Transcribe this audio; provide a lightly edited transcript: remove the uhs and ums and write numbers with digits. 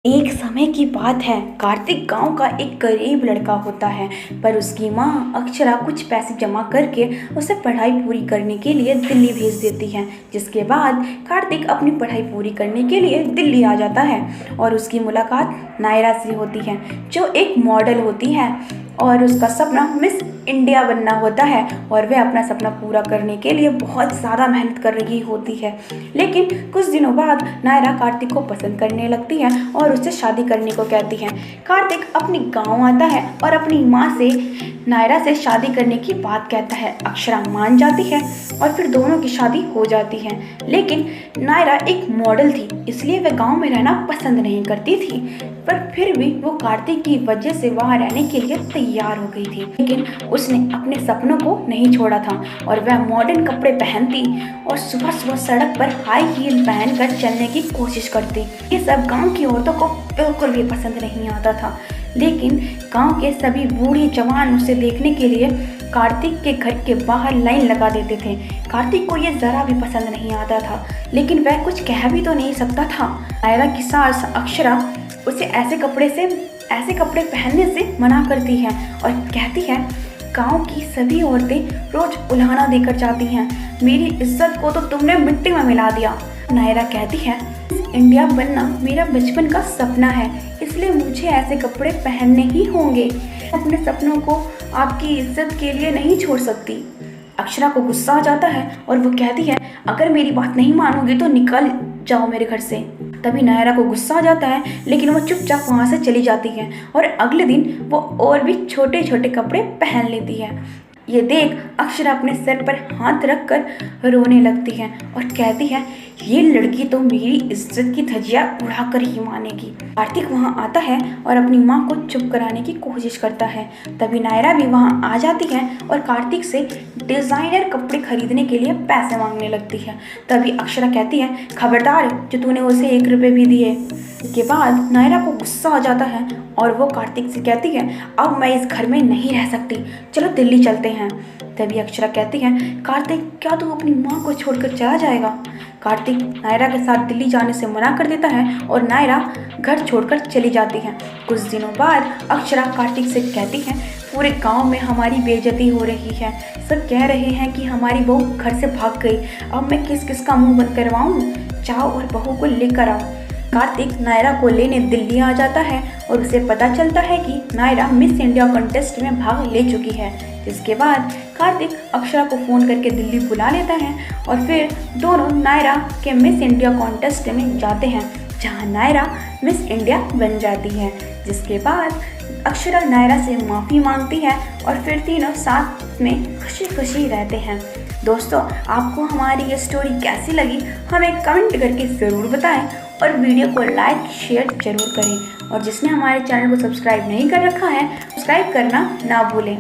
एक समय की बात है। कार्तिक गांव का एक गरीब लड़का होता है, पर उसकी माँ अक्षरा कुछ पैसे जमा करके उसे पढ़ाई पूरी करने के लिए दिल्ली भेज देती है। जिसके बाद कार्तिक अपनी पढ़ाई पूरी करने के लिए दिल्ली आ जाता है और उसकी मुलाकात नायरा से होती है, जो एक मॉडल होती है और उसका सपना मिस इंडिया बनना होता है और वह अपना सपना पूरा करने के लिए बहुत ज़्यादा मेहनत कर रही होती है। लेकिन कुछ दिनों बाद नायरा कार्तिक को पसंद करने लगती है और उससे शादी करने को कहती है। कार्तिक अपनी गांव आता है और अपनी माँ से नायरा से शादी करने की बात कहता है। अक्षरा मान जाती है और फिर दोनों की शादी हो जाती है। लेकिन नायरा एक मॉडल थी, इसलिए वह गांव में रहना पसंद नहीं करती थी, पर फिर भी वो कार्तिक की वजह से वहाँ रहने के लिए तैयार हो गई थी। लेकिन उसने अपने सपनों को नहीं छोड़ा था और वह मॉडर्न कपड़े पहनती और सुबह सुबह सड़क पर हाई हील पहनकर चलने की कोशिश करती। ये सब गांव की औरतों को बिल्कुल भी पसंद नहीं आता था। लेकिन गांव के सभी बूढ़े जवान उसे देखने के लिए कार्तिक के घर के बाहर लाइन लगा देते थे। कार्तिक को ये जरा भी पसंद नहीं आता था, लेकिन वह कुछ कह भी तो नहीं सकता था। नायरा की सास अक्षरा उसे ऐसे कपड़े पहनने से मना करती है और कहती है, गांव की सभी औरतें रोज उल्हाना देकर जाती हैं, मेरी इज्जत को तो तुमने मिट्टी में मिला दिया। नायरा कहती है, इंडिया बनना मेरा बचपन का सपना है, इसलिए मुझे ऐसे कपड़े पहनने ही होंगे। अपने सपनों को आपकी इज्जत के लिए नहीं छोड़ सकती। अक्षरा को गुस्सा आ जाता है और वो कहती है, अगर मेरी बात नहीं मानोगी तो निकल जाओ मेरे घर से। तभी नायरा को गुस्सा आ जाता है, लेकिन वो चुपचाप वहाँ से चली जाती है और अगले दिन वो और भी छोटे छोटे कपड़े पहन लेती है। ये देख अक्षरा अपने सिर पर हाथ रखकर रोने लगती है और कहती है, ये लड़की तो मेरी इज्जत की धज्जियां उड़ाकर ही मानेगी। कार्तिक वहाँ आता है और अपनी माँ को चुप कराने की कोशिश करता है। तभी नायरा भी वहाँ आ जाती है और कार्तिक से डिज़ाइनर कपड़े खरीदने के लिए पैसे मांगने लगती है। तभी अक्षरा कहती है, खबरदार जो तूने उसे 1 रुपये भी दिए। इसके बाद नायरा को गुस्सा आ जाता है और वो कार्तिक से कहती है, अब मैं इस घर में नहीं रह सकती, चलो दिल्ली चलते हैं। तभी अक्षरा कहती है, कार्तिक क्या तू अपनी माँ को छोड़कर चला जाएगा? कार्तिक नायरा के साथ दिल्ली जाने से मना कर देता है और नायरा घर छोड़कर चली जाती है। कुछ दिनों बाद अक्षरा कार्तिक से कहती है, पूरे गांव में हमारी बेइज्जती हो रही है, सब कह रहे हैं कि हमारी बहू घर से भाग गई, अब मैं किस किस का मुंह बंद करवाऊँ? जाओ और बहू को लेकर आओ। कार्तिक नायरा को लेने दिल्ली आ जाता है और उसे पता चलता है कि नायरा मिस इंडिया कॉन्टेस्ट में भाग ले चुकी है। इसके बाद कार्तिक अक्षरा को फ़ोन करके दिल्ली बुला लेता है और फिर दोनों नायरा के मिस इंडिया कॉन्टेस्ट में जाते हैं, जहां नायरा मिस इंडिया बन जाती है। जिसके बाद अक्षरा नायरा से माफ़ी मांगती है और फिर तीनों साथ में खुशी खुशी रहते हैं। दोस्तों, आपको हमारी ये स्टोरी कैसी लगी हमें कमेंट करके ज़रूर बताएं और वीडियो को लाइक शेयर जरूर करें और जिसने हमारे चैनल को सब्सक्राइब नहीं कर रखा है सब्सक्राइब करना ना भूलें।